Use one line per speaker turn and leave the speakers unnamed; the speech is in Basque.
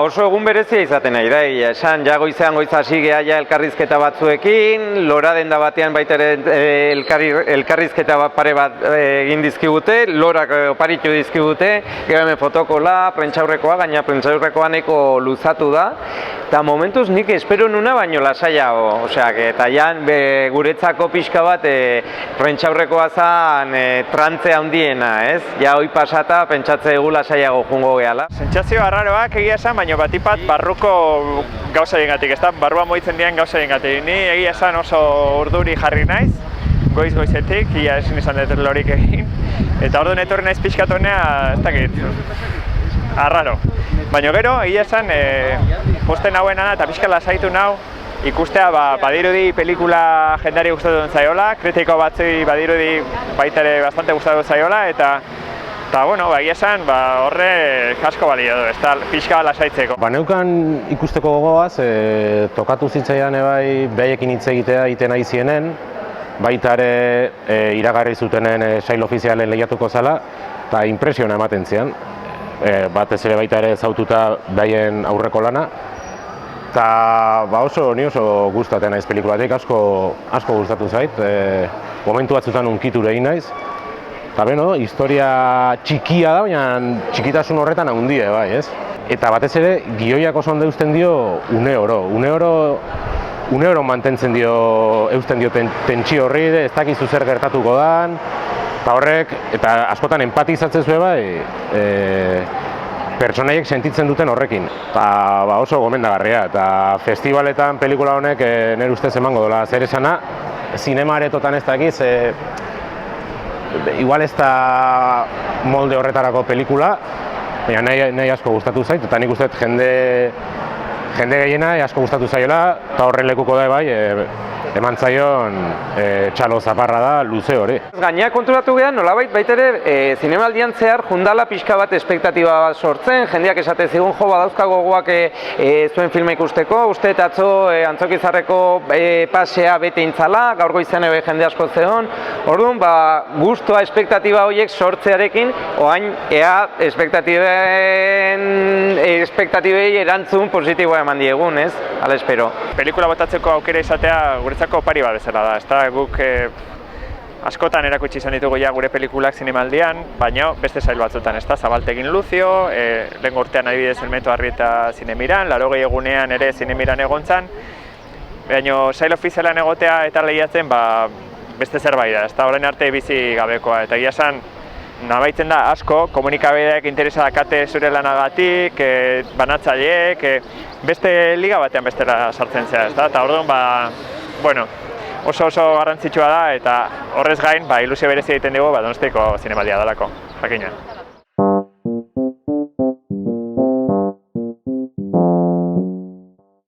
oso egun berezia izaten nahi da, esan ja goizean goiz hasi gea ja elkarrizketa batzuekin, Lora denda batean baita ere elkarrizketa pare bat egin dizkigute, Lorak oparitu dizkigute, gero hemen fotokola, prentsaurrekoa, gaina prentsaurrekoa nahiko luzatu da, eta momentuz nik espero nuna baino lasaiago, osea, eta jan guretzako pixka bat prentsaurrekoa zan trantze handiena, ez? Ja hoi pasata pentsatze egu lasaiago jungo gehala.
Sentsazio arraroak egia esan, baina batipat barruko gauzaiengatik, ez da? Barruan moitzen dian gauzaiengatik. Ni egia esan oso urduri jarri naiz, goizetik, ia ezin izan dut lorik egin. Eta orduan etorri naiz pixkat honea, ez dakit, arraro. Baina gero, egia esan, posten hauena eta pixka lasaitu nau, ikustea badirudi pelikula jendari gustatu zaiola, kritiko batzui badirudi baita ere bastante gustatu zaiola, eta bueno, egia esan, horre asko balio du, ez da pixka lasaitzeko.
Neukan ikusteko gogoaz, tokatu zitzaidan bai behaiekin hitz egitea egiten nahi zienen, baita ere iragarri zutenen sail ofizialen lehiatuko zela, eta impresiona ematen zian. Batez ere baita ere zaututa behaien aurreko lana, eta ni oso gustatzen naiz pelikulatik, asko gustatu zait, momentu batzutan unkitu egin naiz. Eta beno, historia txikia da, baina txikitasun horretan handia bai, ez? Eta batez ere, gioiak oso ondo eusten dio une oro mantentzen dio, eusten dio tentsio horri, ez dakizu zer gertatuko dan, eta horrek, eta askotan empatizatzen zuen bai, pertsonaiek sentitzen duten horrekin. Eta oso gomendagarria, eta festivaletan pelikula honek nire ustez emango dola zer esana, zinema aretotan ez dakiz, igual ez da molde horretarako pelikula, baina nahi asko gustatu zait, eta nik uste jende gehiena asko gustatu zaiola, eta horren lekuko da bai, eman zaion txalo zaparra da luze hori.
Gainera konturatu gehan, nolabait baita ere zinemaldian zehar jundala pixka bat espektatiba bat sortzen, jendeak esate zigun jo badauzka gogoak zuen filma ikusteko, uste eta atzo Antzokizarreko pasea bete intzala, gaur goizean ebe jende asko zeon, orduan guztua espektatiba horiek sortzearekin, oain ea espektatibei erantzun positiboa eman diegun, ez? Hala espero.
Pelikula botatzeko aukera izatea guretzako opari bat bezala da, ezta guk askotan erakutsi izan ditugu ja gure pelikulak zinemaldian, baina beste sail batzutan, ezta Zabaltegin Lucio, lehen urtean adibidez Elmeto Arrieta Zinemiran, 80 egunean ere Zinemiran egontzan, baina sail ofizialan egotea eta lehiatzen beste zerbait da, ezta orain arte bizi gabekoa, eta egia esan nabaitzen da asko, komunikabideak interesa dakate zure lanagatik, banatzaileek, beste liga batean bestela sartzen zea, ezta? Eta orduan, oso garrantzitsua da, eta horrez gain, ilusio berezia egiten dugu Donostiako zinemaldia delako, jakina.